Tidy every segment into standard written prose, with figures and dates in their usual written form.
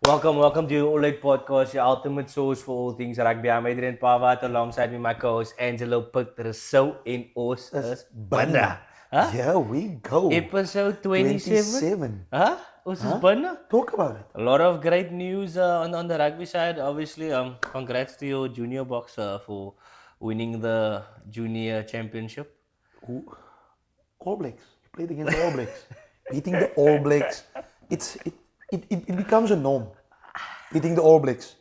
Welcome to the All Late Podcast, your ultimate source for all things rugby. I'm Adrian Pawat alongside me, my co-host Angelo Peterso in ons is binne. Huh? Here we go. Episode 27. Huh? Ons is binne. Talk about it. A lot of great news on the rugby side. Obviously, congrats to your junior boxer for winning the junior championship. Ooh. All Blacks. You played against the All Blacks. Beating the All Blacks. It becomes a norm. Beating the All Blacks.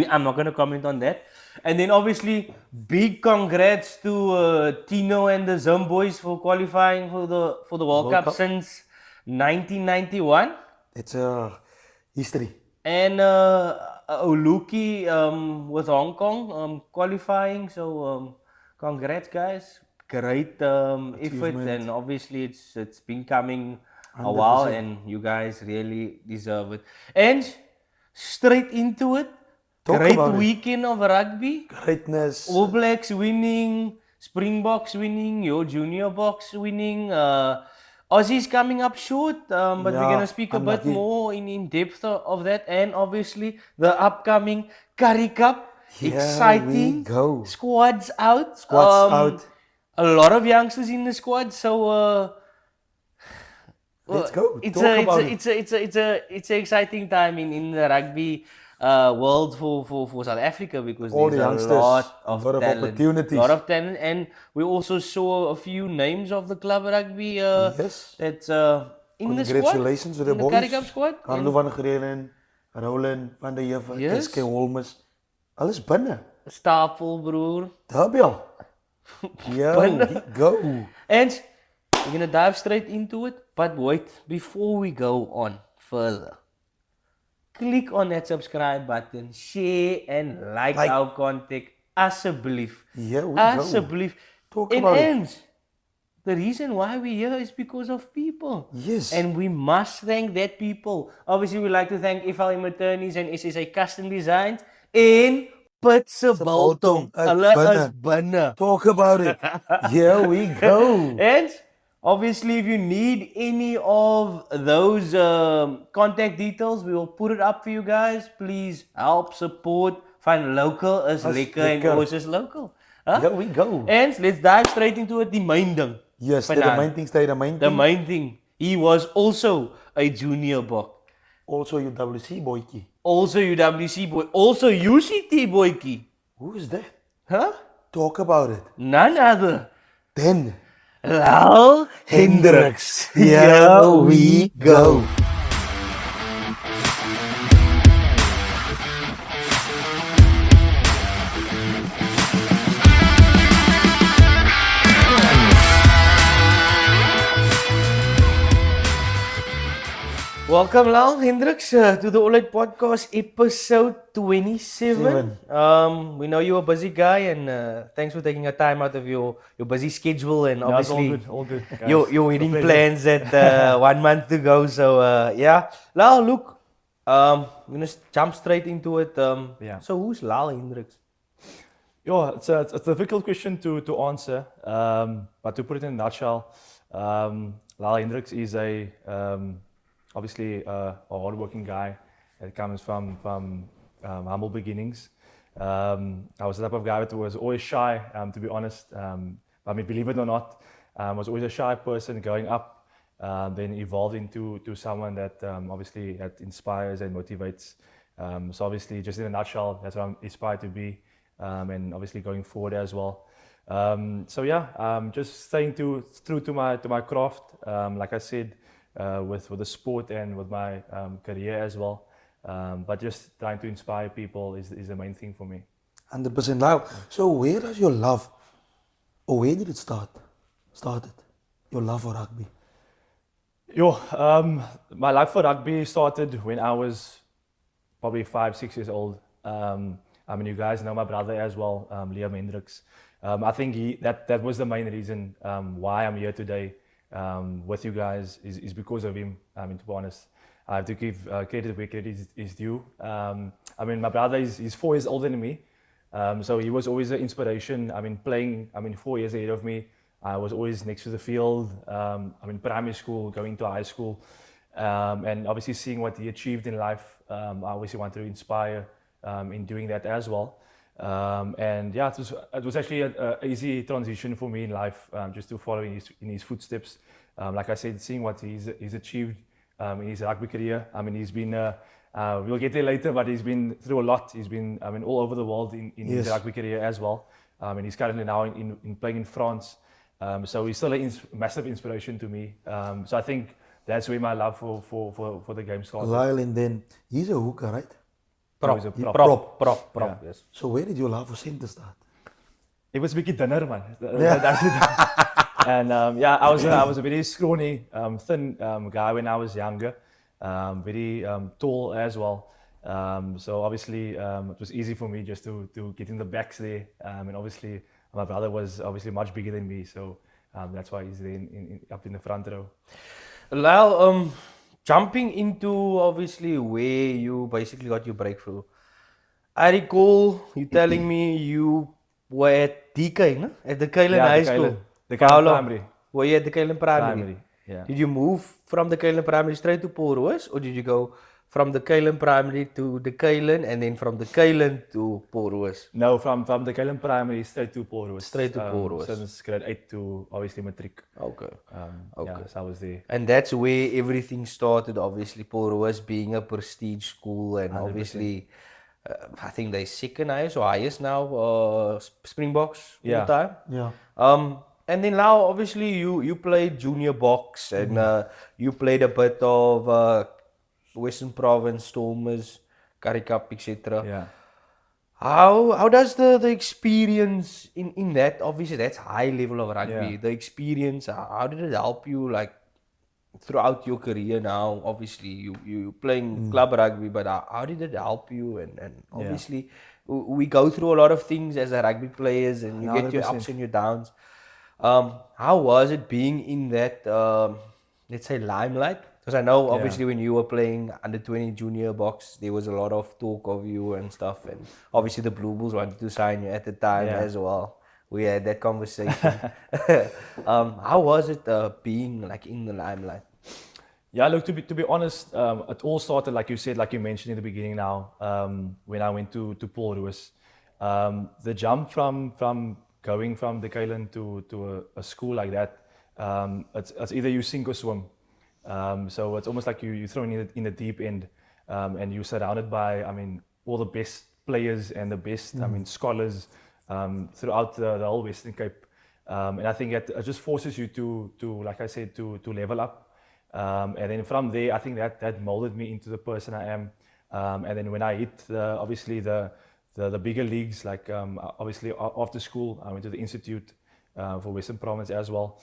I'm not going to comment on that. And then obviously, big congrats to Tino and the Zim boys for qualifying for the World Cup since 1991. It's history. And Oluki with Hong Kong qualifying. So congrats, guys. Great effort, and obviously it's been coming a while, and you guys really deserve it. And straight into it. Great weekend of rugby. Greatness. All Blacks winning, Springboks winning, your junior box winning. Aussies coming up short, but we're going to speak a bit more in depth of that. And obviously the upcoming Currie Cup. Exciting. Go. Squads out. Out. A lot of youngsters in the squad, so let's go. It's an exciting time in the rugby world for South Africa, because all there's the a lot of talent, opportunities. A lot of talent, and we also saw a few names of the club rugby yes. that's in the squad. Congratulations to the boys. Currie Cup squad. Carlo van Grelen, Roland van der Heever, Yes. SK Holmes. Alles binne. Stapel, broer. Dubbel. Yo, we go. And we're going to dive straight into it. But wait, before we go on further, click on that subscribe button, share and like our content. Asseblief. Here we Asseblief. Talk And about ends. The reason why we're here is because of people. Yes. And we must thank that people. Obviously, we like to thank FLM Attorneys and SSA Custom Designs in Pitse Biltong. Hulle is binne. Talk about it. Here we go. And obviously, if you need any of those contact details, we will put it up for you guys. Please help support. Van local is lekker and ons is local. Huh? Here we go. And let's dive straight into it. Die main ding. Yes, the main thing. The main thing. He was also a junior buck. Also UWC boykie. Also UWC boy. Also UCT boykie. Who is that? Huh? Talk about it. None other Then Lyle Hendricks. Here we go. Welcome, Lyle Hendricks, to the All Late Podcast, episode 27. We know you're a busy guy, and thanks for taking a time out of your busy schedule, and obviously all good. your wedding plans at 1 month to go. So yeah, Lyle, look, I'm gonna jump straight into it. So who's Lyle Hendricks? Yeah, it's a difficult question to answer, but to put it in a nutshell, Lyle Hendricks is obviously a hardworking guy that comes from humble beginnings. I was the type of guy that was always shy, to be honest. I mean, believe it or not, was always a shy person growing up, then evolved into someone that obviously that inspires and motivates. So obviously, just in a nutshell, that's what I'm inspired to be, and obviously going forward as well. So yeah, just staying true to my craft, like I said. With the sport and with my career as well, but just trying to inspire people is the main thing for me. 100% Lyle. So where does your love, or where did it started? Your love for rugby? My love for rugby started when I was probably 5-6 years old. I mean, you guys know my brother as well, Lyle Hendricks. I think that was the main reason why I'm here today. With you guys is because of him. I mean, to be honest, I have to give credit where credit is due. I mean, my brother is 4 years older than me, so he was always an inspiration. I mean, playing. I mean, 4 years ahead of me. I was always next to the field. I mean, primary school, going to high school. And obviously seeing what he achieved in life, I obviously wanted to inspire in doing that as well. And yeah, it was actually an easy transition for me in life, just to follow in his footsteps. Like I said, seeing what he's achieved in his rugby career. I mean, he's been, we'll get there later, but he's been through a lot. He's been, I mean, all over the world in his rugby career as well. And he's currently now in playing in France. So he's still a massive inspiration to me. So I think that's where my love for the game started. Lyle, and then he's a hooker, right? He was a Prop, yes. So where did your love for centre start? It was a bit dinner, man. And yeah, I was a very scrawny, thin guy when I was younger. Very tall as well. So obviously it was easy for me just to get in the backs there. And obviously my brother was obviously much bigger than me, so that's why he's there up in the front row. Lyle, jumping into obviously where you basically got your breakthrough. I recall you telling me you were at DK, no? At the Kailan High School. The Kailan Primary. Were you at the Kailan Primary? Yeah. Did you move from the Kailan Primary straight to Paul Roos, or did you go from the Kailan Primary to the Kailan and then from the Kailan to Paul Roos? No, from the Kailan Primary straight to Paul Roos. Straight to Paul Roos. Since grade 8 to obviously matric. Okay. Yeah, so I was there. And that's where everything started, obviously, Paul Roos being a prestige school, and 100%. Obviously, I think they're second highest or highest now, Springboks all the time. Yeah. And then now, obviously, you played junior box, and you played a bit of Western Province, Stormers, Currie Cup, etc. Yeah. How does the experience in that, obviously that's high level of rugby, Yeah. the experience, how did it help you like throughout your career now? Obviously you playing club rugby, but how did it help you? And obviously we go through a lot of things as a rugby players, and you get your 100%. ups and your downs. How was it being in that, let's say, limelight? Because I know, obviously, when you were playing under 20 junior box, there was a lot of talk of you and stuff. And obviously, the Blue Bulls wanted to sign you at the time as well. We had that conversation. How was it being like in the limelight? Yeah, look, to be honest, it all started, like you said, like you mentioned in the beginning now, when I went to Paul Roos. The jump from going from the Kailan to a school like that, it's either you sink or swim. So it's almost like you're thrown in the deep end, and you're surrounded by, I mean, all the best players and the best, I mean, scholars throughout the whole Western Cape. And I think it just forces you to like I said, to level up. And then from there, I think that molded me into the person I am. And then when I hit obviously the bigger leagues, like obviously after school, I went to the Institute for Western Province as well.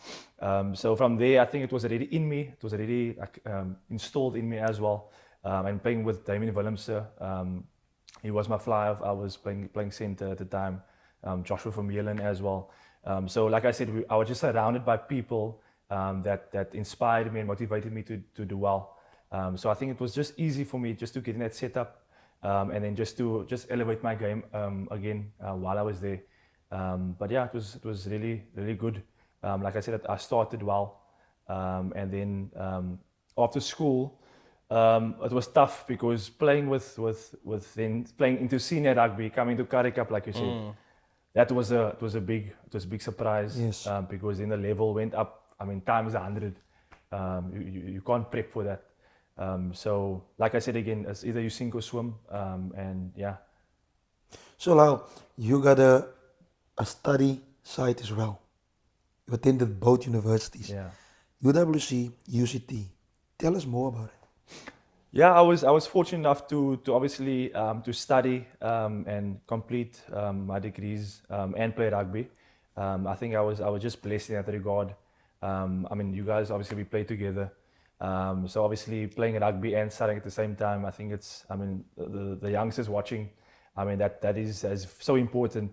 So from there, I think it was already in me. It was already like, installed in me as well. And playing with Damien Willemse, he was my flyer. I was playing centre at the time. Joshua from Yellen as well. So like I said, I was just surrounded by people that inspired me and motivated me to do well. So I think it was just easy for me just to get in that setup, and then just elevate my game again while I was there. But yeah, it was really, really good. Like I said, I started well, and then after school, it was tough because playing with then playing into senior rugby, coming to Currie Cup, like you said, that was a big surprise. Yes. Because then the level went up. I mean, times 100. You can't prep for that. So like I said again, it's either you sink or swim, and yeah. So Lyle, you got a study side as well. You attended both universities. Yeah. UWC, UCT. Tell us more about it. Yeah, I was fortunate enough to obviously to study and complete my degrees and play rugby. I think I was just blessed in that regard. I mean, you guys obviously we played together. So obviously playing rugby and studying at the same time, I think it's, I mean, the youngsters watching, I mean, that is so important,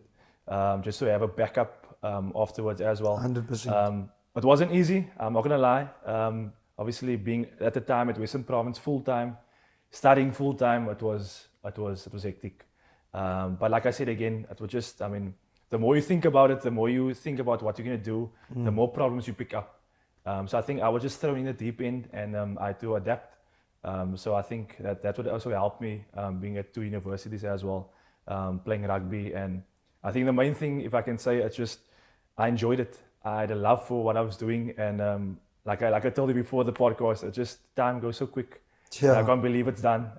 just to have a backup afterwards as well. 100%. It wasn't easy, I'm not gonna lie. Obviously being at the time at Western Province full time, studying full time, it was hectic. But like I said again, it was just, I mean, the more you think about it, the more you think about what you're gonna do, the more problems you pick up. So I think I was just thrown in the deep end, and I had to adapt. So I think that would also help me being at 2 universities as well, playing rugby. And I think the main thing, if I can say, it's just I enjoyed it. I had a love for what I was doing, and like I told you before the podcast, it just time goes so quick. Yeah. I can't believe it's done,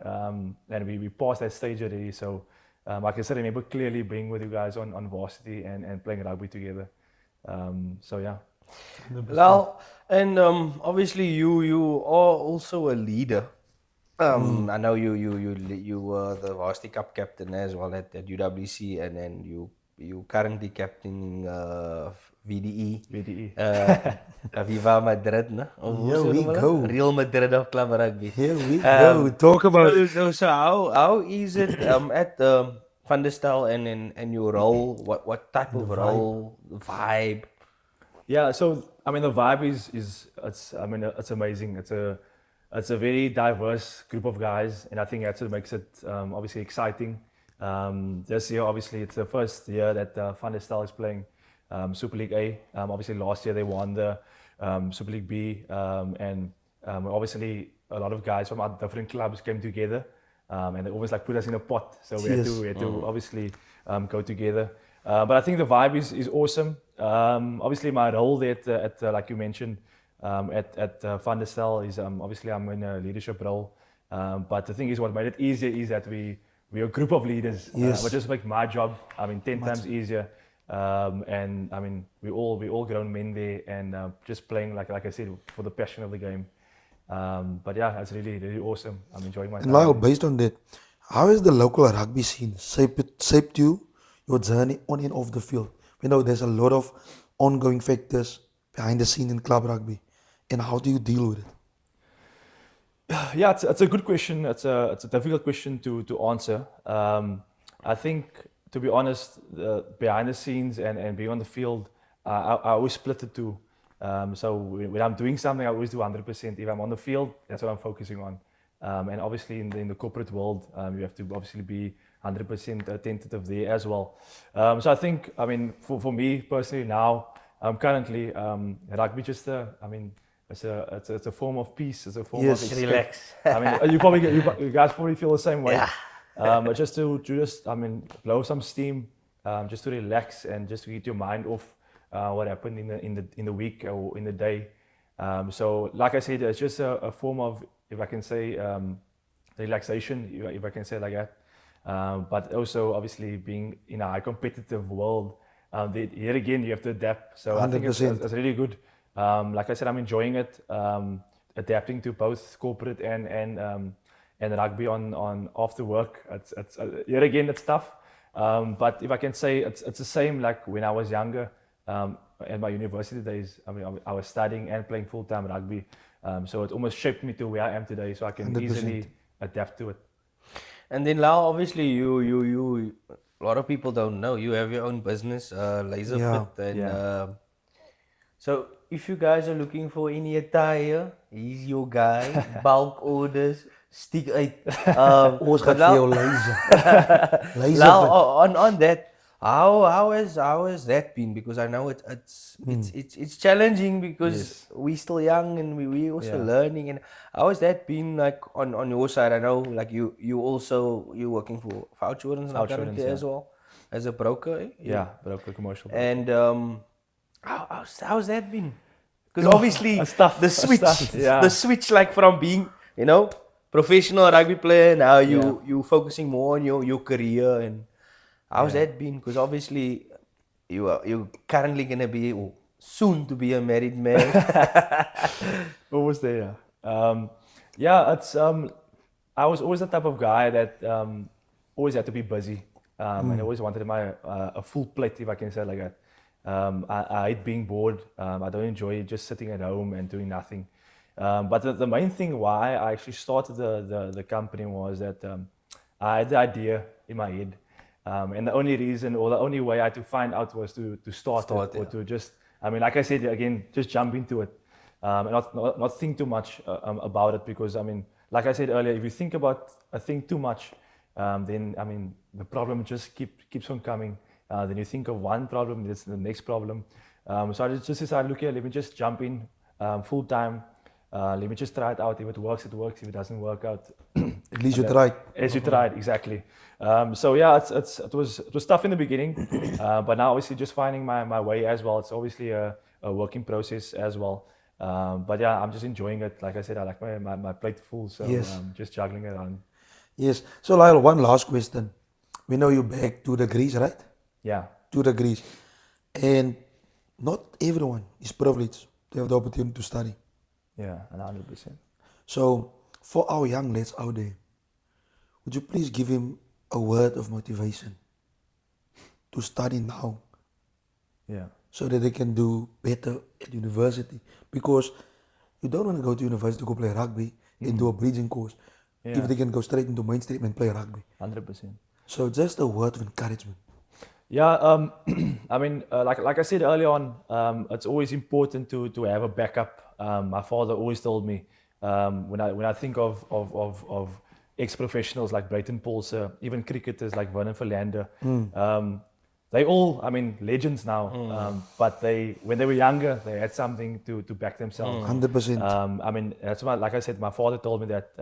and we passed that stage already. So I can still remember clearly being with you guys on varsity and playing rugby together. So yeah. Lyle, and obviously you are also a leader. I know you were the Varsity Cup captain as well at UWC, and then you currently captaining VDE. VDE. Viva Madrid, no? Here we go. Real Madrid of club rugby. Here we go. Talk about it. So how is it at Van der Stel and your role? What type of role, vibe? Yeah, so I mean the vibe is it's amazing. It's a very diverse group of guys, and I think that's what makes it obviously exciting. This year, obviously, it's the first year that Van der Stel is playing Super League A. Obviously, last year they won the Super League B, and obviously a lot of guys from our different clubs came together, and they always like put us in a pot. So we had to obviously go together. But I think the vibe is awesome. Obviously, my role there at like you mentioned at Van der Stel is obviously I'm in a leadership role. But the thing is, what made it easier is that we're a group of leaders, which just make my job 10 times easier. And I mean, we all grown men there, and just playing like I said for the passion of the game. But yeah, it's really awesome. I'm enjoying my time. Lyle, based on that, how has the local rugby scene shaped you, your journey on and off the field? We know there's a lot of ongoing factors behind the scene in club rugby, and how do you deal with it? Yeah, it's a good question. It's a difficult question to answer. I think, to be honest, behind the scenes and being on the field, I always split the two. So when I'm doing something, I always do 100%. If I'm on the field, that's what I'm focusing on. And obviously in the corporate world, you have to obviously be 100% attentive there as well. So I think, I mean, for me personally now, currently rugby just it's a form of peace. It's a form of escape. Relax. I mean, you guys probably feel the same way. Yeah. But just to blow some steam, just to relax and just to get your mind off what happened in the week or in the day. So like I said, it's just a form of, if I can say, relaxation, if I can say it like that. But also obviously being in a high competitive world, here again you have to adapt. So 100%. I think it's really good. Like I said, I'm enjoying it, adapting to both corporate and rugby on after work. It's here again it's tough, but if I can say it's the same like when I was younger, in my university days. I mean, I was studying and playing full-time rugby, so it almost shaped me to where I am today. So I can 100%. Easily adapt to it. And then Lyle, obviously you a lot of people don't know you have your own business, Laser Fit, and so if you guys are looking for any attire, he's your guy. Bulk orders, stick uit. Ons gaat vir jou laser. On that, how has that been? Because I know it's challenging because we're still young and we also learning. And how has that been like on your side? I know like you working for Outsurance as well as a broker. Eh? Yeah, broker, commercial broker. And how's that been? Because obviously the switch like from being professional rugby player, now you focusing more on your career, and how's that been? Because obviously you're currently gonna be soon to be a married man. Almost there. It's I was always the type of guy that always had to be busy, and I always wanted a full plate, if I can say it like that. I hate being bored. I don't enjoy just sitting at home and doing nothing. But the main thing why I actually started the company was that I had the idea in my head. And the only reason or the only way I had to find out was to start it, or to just, I mean, like I said, again, just jump into it. And not think too much about it, because, I mean, like I said earlier, if you think about a thing too much, then, I mean, the problem just keeps on coming. Then you think of one problem, it's the next problem. So I just decided, look here, let me just jump in, full time. Let me just try it out. If it works, it works. If it doesn't work out, At least you tried. as you tried, exactly. So yeah, it was tough in the beginning, but now obviously just finding my way as well. It's obviously a working process as well. But yeah, I'm just enjoying it. Like I said, I like my plate full, so Yes. just juggling it on. Yes. So Lyle, one last question. We know you back 2 degrees, right? Yeah, 2 degrees. And not everyone is privileged to have the opportunity to study. yeah, 100%. So for our young lads out there, would you please give him a word of motivation to study now Yeah, so that they can do better at university? Because you don't want to go to university to go play rugby and do a bridging course yeah, if they can go straight into mainstream and play rugby. 100%. So just a word of encouragement. Yeah, I mean, like I said earlier on, it's always important to have a backup. My father always told me when I think of ex-professionals like Brayton Paulse, even cricketers like Vernon Philander, they all, I mean, legends now. But when they were younger, they had something to back themselves. 100%. I mean, that's why, like I said, my father told me that.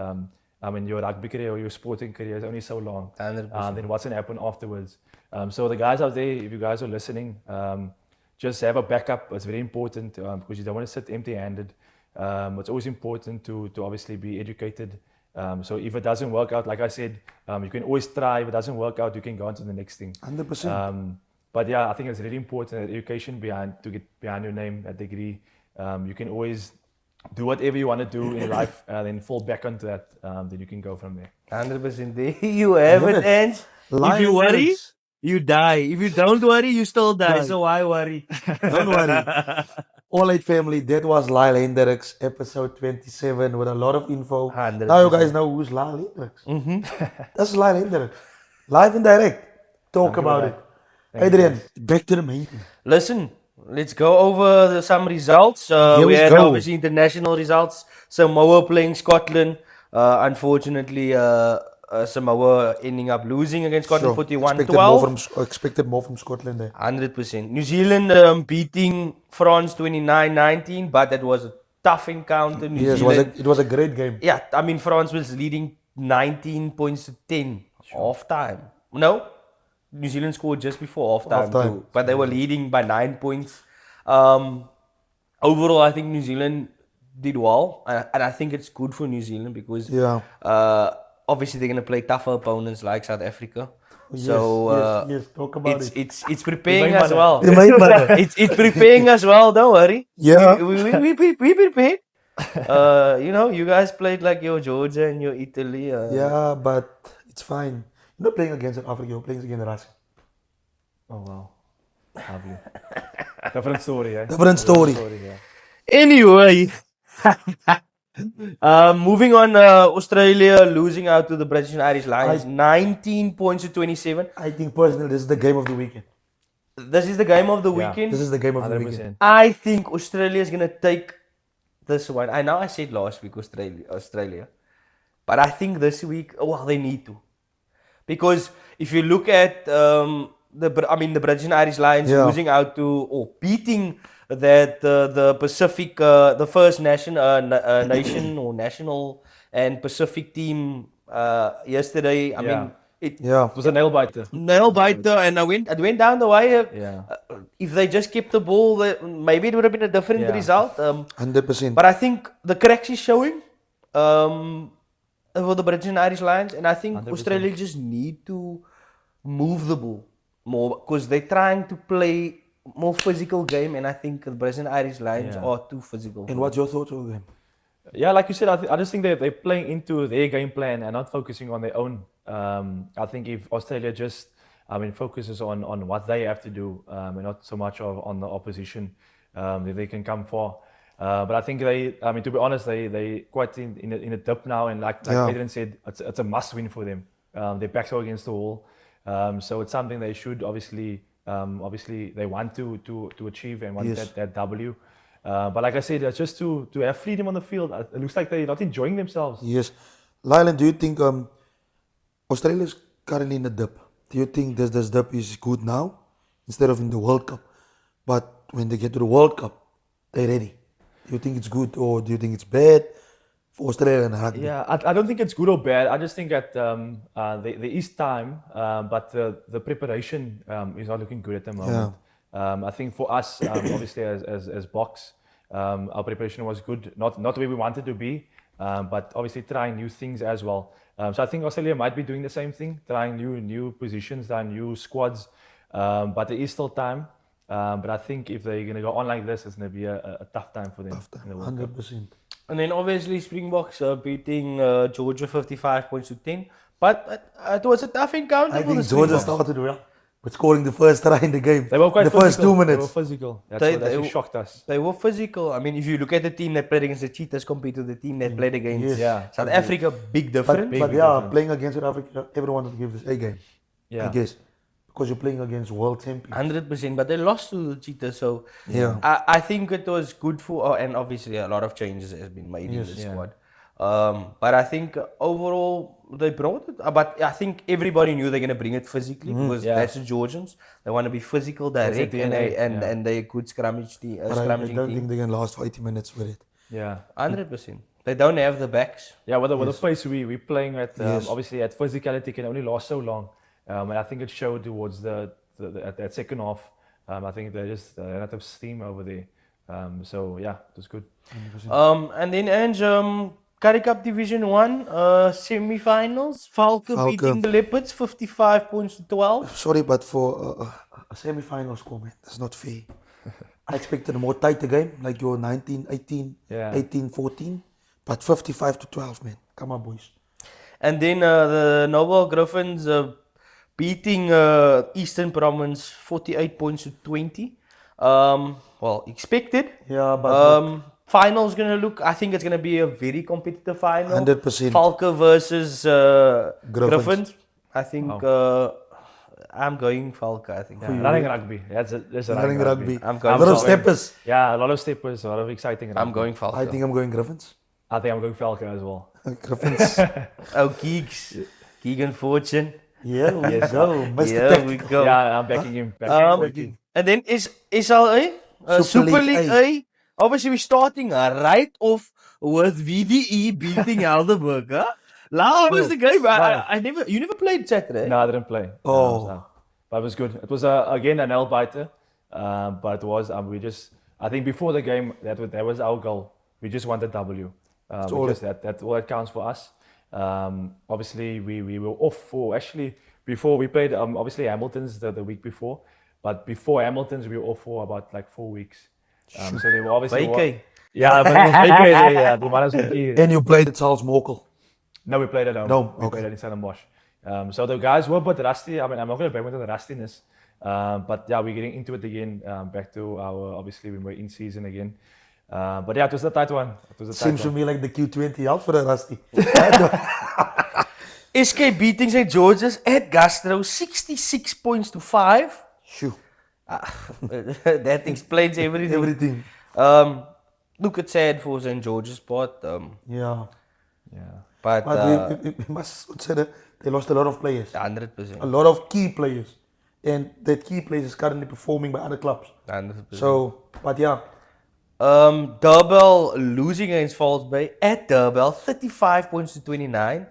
I mean, your rugby career or your sporting career is only so long. 100%. Then what's going to happen afterwards? So the guys out there, if you guys are listening, just have a backup. It's very important because you don't want to sit empty-handed. It's always important to obviously be educated. So if it doesn't work out, like I said, you can always try. If it doesn't work out, you can go on to the next thing. 100%. But yeah, I think it's really important that education to get behind your name, that degree. You can always do whatever you want to do in life, then fall back onto that. Then you can go from there. 100%. There you have it, Ange. If you worry, you die. If you don't worry, you still die. Die. So why worry? Don't worry. All right, family, that was Lyle Hendricks, episode 27, with a lot of info. 100%. Now you guys know who's Lyle Hendricks. That's Lyle Hendricks. Live and direct. Talk Thank you about for it. that. Thank you, Adrian, guys. back to the main thing. Listen, let's go over some results. Here we we had go. obviously international results. Samoa playing Scotland. Unfortunately, Samoa ending up losing against Scotland 41-12. Expected more from Scotland there. 100%. New Zealand beating France 29-19, but that was a tough encounter. New Yes, Zealand. it was a great game. Yeah, I mean, France was leading 19 points to 10 half time. No, New Zealand scored just before half time Halftime. too, but they were leading by 9 points. Overall, I think New Zealand did well, and I think it's good for New Zealand because Yeah. obviously they're going to play tougher opponents like South Africa. So yes, talk about it. it's preparing us manner. well. The main manner. It's preparing us well. Don't worry. Yeah. We prepared. You know, you guys played like your Georgia and your Italy. Yeah, but it's fine. You're not playing against South Africa, you're playing against Russia. Oh wow, lovely. Different story, eh? Different story. Yeah. Anyway, moving on. Australia losing out to the British and Irish Lions, 19 points to 27. I think personally this is the game of the weekend. This is the game of the Yeah. weekend. This is the game of the weekend. 100%. I think Australia is gonna take this one. I know I said last week Australia, but I think this week, well, they need to, because if you look at the British and Irish Lions Yeah. losing out to or beating that the Pacific, the first nation or national and Pacific team yesterday. I mean, it Yeah. It was a nail biter. nail biter, and it went down the wire. Yeah. If they just kept the ball, maybe it would have been a different Yeah. result. 100%. But I think the cracks is showing for the British and Irish Lions, and I think 100%. Australia just need to move the ball more because they're trying to play more physical game, and I think the British and Irish Lions Yeah. are too physical. And what's your thoughts on the game? Yeah, like you said, I just think they're playing into their game plan and not focusing on their own. I think if Australia just, focuses on what they have to do and not so much on the opposition, they can come far. But I think to be honest, they quite in a dip now, and like Yeah. Adrian said, it's a must win for them. Their backs are against the wall, so it's something they should obviously they want to achieve and want Yes. that W. But like I said, it's just to have freedom on the field. It looks like they're not enjoying themselves. Yes. Lylan, do you think Australia is currently in a dip? Do you think this dip is good now instead of in the World Cup? But when they get to the World Cup, they're ready. Do you think it's good or do you think it's bad for Australian rugby? Yeah, I don't think it's good or bad. I just think that there is time, but the preparation is not looking good at the moment. I think for us, obviously as Box, our preparation was good, not where we wanted to be, but obviously trying new things as well. So I think Australia might be doing the same thing, trying new positions, trying new squads, but there is still time. But I think if they're going to go on like this, it's going to be a tough time for them. Tough time, in the World Cup. 100%. And then obviously Springboks beating Georgia 55 points to 10. But it was a tough encounter I for the think Georgia Springboks. started well, but scoring the first try in the game. They were quite the physical. first 2 minutes. They were physical. That's They- what they- shocked us. They were physical. I mean, if you look at the team that played against the Cheetahs compared to the team that played against Yes. Yeah. South Africa, big difference. big But yeah, difference. playing against South Africa, everyone would give this A game. Yeah. I guess. Because you're playing against world champions. 100%, but they lost to the Cheetahs. So Yeah. I think it was good for, and obviously a lot of changes has been made in the Yeah. squad. But I think overall they brought it. But I think everybody knew they're going to bring it physically because Yeah. that's the Georgians. They want to be physical, direct, their and DNA, and they're a good scrummage team. But I Scrummaging don't team. think they can last for 80 minutes with it. Yeah. 100%. They don't have the backs. Yeah, with the pace we're playing at, Yes. obviously at physicality can only last so long. And I think it showed towards at that second half. I think they just ran out of steam over there. So yeah, it was good. And then Ange, Currie Cup Division 1 semi-finals. Falke Falke. beating the Leopards 55 points to 12. Sorry, but for a semi-final score, man, that's not fair. I expected a more tighter game, like your 19-18, Yeah. 18-14. But 55 to 12, man. Come on, boys. And then the Noble Griffins beating Eastern Province 48 points to 20. Well, expected. Yeah, but Final's gonna look. I think it's gonna be a very competitive final. 100%. Falke versus Griffins. Griffins. I think I'm going Falke. I think. Yeah, running rugby. That's running rugby. I'm going Little Falke. steppers. Yeah, a lot of steppers, a lot of exciting rugby. I'm going Falke. I think I'm going Griffins. I think I'm going Falcon as well. Griffins. Oh, Geeks. Keegan Fortune. Yeah, we go. Mr. Yeah, we Tactical. go. Yeah, I'm backing him. Backing him. And then is SLA, Super League A. Obviously, we're starting right off with VDE beating Helderberg. Huh? How was the game? You never played Saturday. No, I didn't play. Oh. No. But it was good. It was again an nail biter, but it was I think before the game that was our goal. We just wanted W because that's all that counts for us. Obviously we were off for before we played obviously Hamilton's the week before, but before Hamilton's we were off for about like 4 weeks. So they were obviously VK. Yeah, but yeah, the minus VK. And you played at Charles Mokel. No, we played at home. No, We played at Stellenbosch. So the guys were a bit rusty. I mean, I'm not going to blame them for the rustiness. But yeah, we're getting into it again. Back to obviously when we're in season again. But yeah, it was a tight one. Seems to me like the Q20 out for the Rusty. SK beating St. George's at Gastro 66 points to 5. Shoo. That explains everything. Everything. Look, it's sad for St. George's part. Yeah. But But we must consider they lost a lot of players. 100%. A lot of key players. And that key players is currently performing by other clubs. 100%. So, but yeah. Durban losing against Falls Bay at Durban 35 points to 29.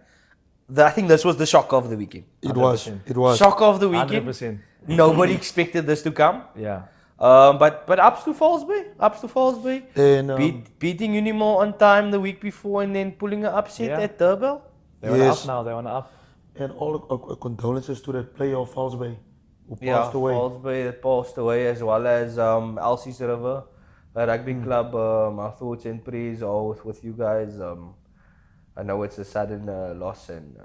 I think this was the shock of the weekend. It was. 100%. It was. Shock of the weekend. 100%. Nobody expected this to come. Yeah. But ups to Falls Bay. Ups to Falls Bay. And Beating Unimore on time the week before and then pulling an upset Yeah. at Durban. They're on Yes. up now. They're on up. and all condolences to that player of Falls Bay who passed away. Falls Bay that passed away, as well as Elsie's River Rugby Club. Our thoughts and prayers are with you guys. I know it's a sudden loss, and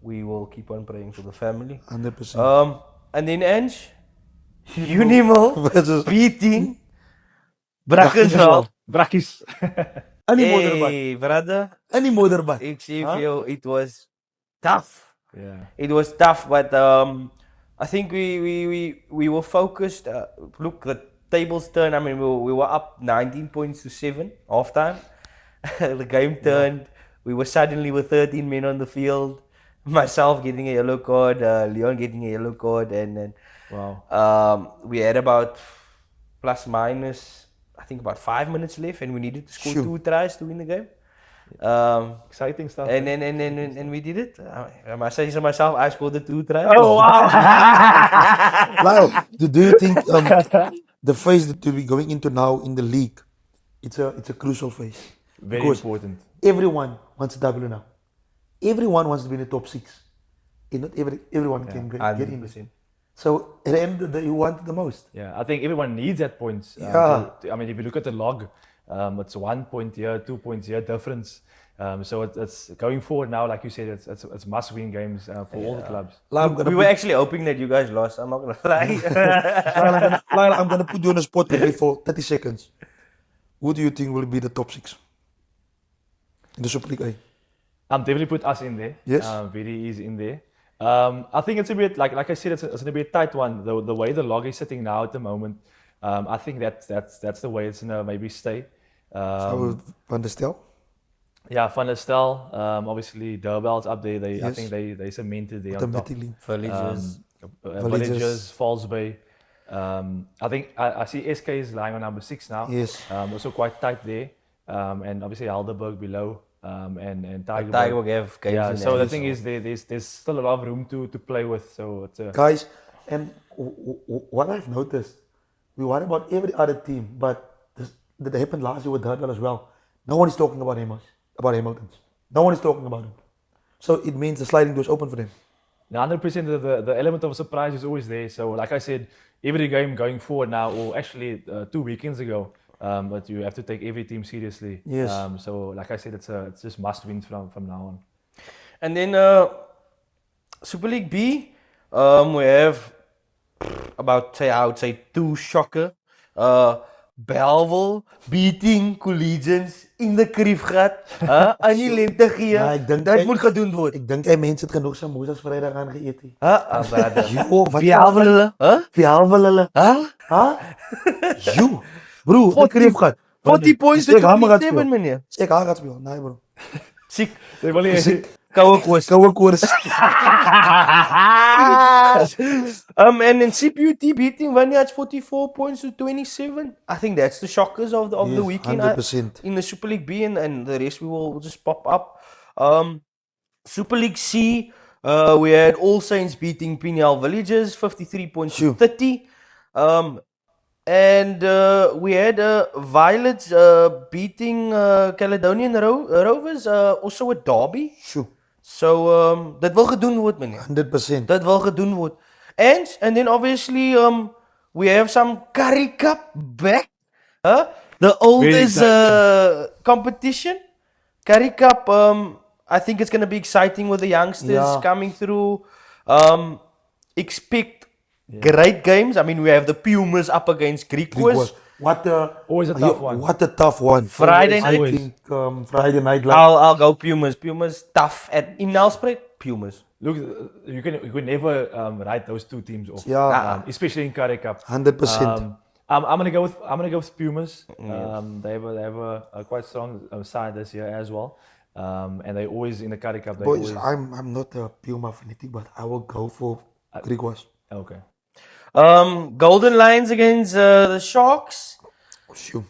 we will keep on praying for the family. 100%. And then Ange, Unimil Versus beating Brackenfell. Brakkies. any more erbij. Hey, brother, Any more erbij. ik zie you, it was tough. Yeah. It was tough, but I think we were focused. Look, the tables turned. I mean, we were up 19 points to 7 halftime. The game turned. We were suddenly with 13 men on the field. Myself getting a yellow card, Leon getting a yellow card, and then Wow. we had about plus minus I think about 5 minutes left, and we needed to score Sure. 2 tries to win the game. Exciting stuff. And we did it. I must say to myself, I scored the 2 tries. Oh wow! Lyle, do you think the phase that we're going into now in the league, it's a crucial phase? Very Because important. everyone wants a W now. Everyone wants to be in the top 6. And not everyone can get in. 100%. So at the end of the day, you want it the most. Yeah, I think everyone needs that points. Yeah. I mean, if you look at the log, it's 1 point here, 2 points here difference. So it's going forward now, like you said, it's must-win games for all the clubs. Lyle, I'm gonna We were actually hoping that you guys lost. I'm not gonna lie. Lyle, I'm gonna put you on the spot quickly for 30 seconds. Who do you think will be the top 6 in the Super League A? Definitely put us in there. Yes. Very easy in there. I think it's a bit like I said, it's going to be a tight one. The way the log is sitting now at the moment, I think that's the way it's gonna maybe stay. So Van der Stel? Yeah, Van der Stel, obviously Durbell's up there. I Yes. think they cemented there on top. Automatically. Villages. Villages, Falls-Bay. I think I see SK is lying on number 6 now. Yes. Also quite tight there. And obviously Helderberg below. And Tiger. Tiger will have games Yeah, in so there, the thing is there's still a lot of room to play with. So it's Guys, and what I've noticed, we worry about every other team, but that happened last year with Hurdle as well. No one is talking about Hamiltons. No one is talking about them. So it means the sliding door is open for them. 100% the element of surprise is always there. So like I said, every game going forward now, or actually 2 weekends ago, but you have to take every team seriously. Yes. So like I said, it's just must win from now on. And then Super League B, we have about I would say 2 shocker. Bellville beating Collegians in de Kriefgat. Aan die lente gee. Ja, ek dink Dat hy- moet gedoen word. Ik denk mense het genoeg samosas Vrydag aan geëet. Brother. Jo, wat Bellville hulle? Bellville hulle. Huh? Jo. Bro, ek kreef gehad. 40 points to Ek hamer gaat 27 speel. meneer. Ek haar gaat speel. Nee bro. Siek. They wil nie- Koue koers. Koue koers. And then CPUT beating Vineyards 44 points to 27. I think that's the shockers of the Yes, weekend 100%. in the Super League B, and the rest we will just pop up. Super League C, we had All Saints beating Pineal Villages 53 points to Sure. 30. And we had Violets beating Caledonian Rovers, also a derby. Sjoe. So dat wil gedoen word, meneer. 100%. Dat wil gedoen word. And then obviously we have some Currie Cup back. The oldest competition. Currie Cup, I think it's going to be exciting with the youngsters Yeah. coming through. Expect great games. I mean, we have the Pumas up against Griquas. What a Always a tough one. What a tough one. Friday night. I think Friday night. Like, I'll go Pumas. Pumas tough in Nelspruit. Pumas. Look, you can never write those 2 teams off. Yeah. Especially in Currie Cup. 100%. I'm gonna go with Pumas. They have a quite strong side this year as well. And they always in the Currie Cup. They Boys, always, I'm not a Puma fanatic, but I will go for Griquas. okay. Golden Lions against the Sharks. Sure.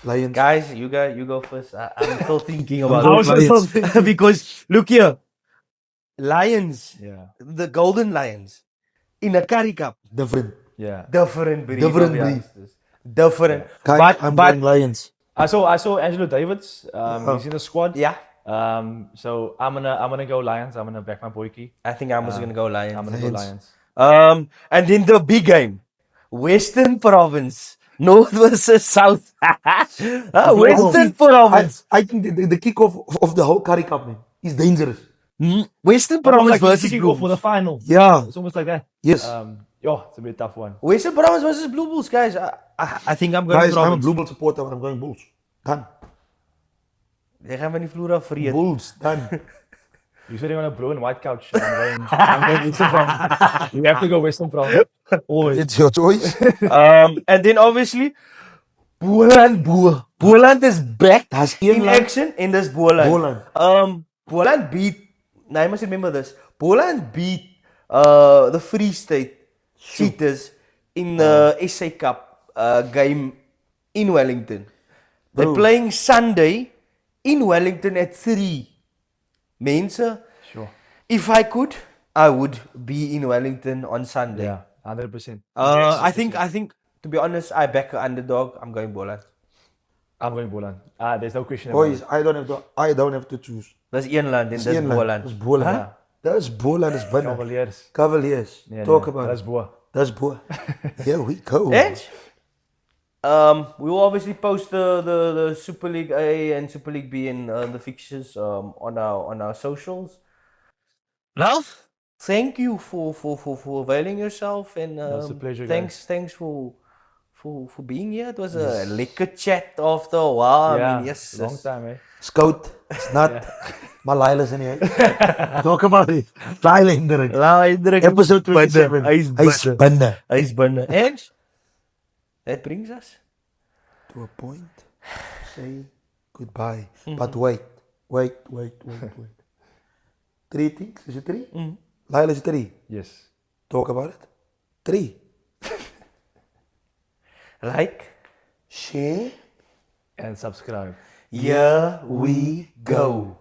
Lions. Guys, you go first. I'm still thinking about I was it. just thinking. Because look here, Lions, Yeah. the Golden Lions, in a Currie Cup, Different. Yeah. different breed. Different of breed. youngsters. Different. Guys, I'm going Lions. I saw Angelo Davids. He's in the squad. Yeah, So I'm gonna go Lions. I'm gonna back my boykie. I think I'm also gonna go Lions. I'm gonna go Lions. Lions. And then the big game, Western Province, North versus South. Western Province. I think the kickoff of the whole Currie Cup, man, is dangerous. Western Province versus kicking off for the Blue. final. Yeah. It's almost like that. Yes. It's a bit tough one. Western Province versus Blue Bulls, guys. I think I'm going Guys, I'm a Province. Blue Bull supporter, but I'm going Bulls. Done. They gaan van die vloer af vreet. Bulls. Done. You're sitting on a blue and white couch. I'm going Western Province. You have to go Western Province. Always. It's your choice. And then obviously, Boland is back That's in Boland. action in this Boland. Boland. Boland beat. Now you must remember this. Boland beat the Free State Cheetahs in the SA Cup game in Wellington. They're Bro. playing Sunday in Wellington at 3. Mense, Sure. if I could, I would be in Wellington on Sunday. Yeah, 100%. I think, to be honest, I back an underdog. I'm going Boland. I'm going Boland. There's no question Boys, about it. I don't have to choose. Dis een land en dis Boland. That's Boland. Huh? That's Boland. That's binne. Cavaliers. Cavaliers. Yeah, Talk yeah, about that's it. Boa. That's Boa. Here we go. And we will obviously post the Super League A and Super League B and the fixtures on our socials. Now, thank you for availing yourself and It's a pleasure, thanks for being here. It was a lekker chat after a while. Yeah, I mean, yes, long time, eh? Scout. It's not. Maar Lyle is in here. Talk about it. Lyle Hendricks. Lyle Hendricks. Episode 27. Hy's binne. Hy's binne. And that brings us To a point. Say goodbye. But wait. 3 things? Is it 3? Lyle, is it 3? Yes. Talk about it. 3. like. Share. And subscribe. Here we go.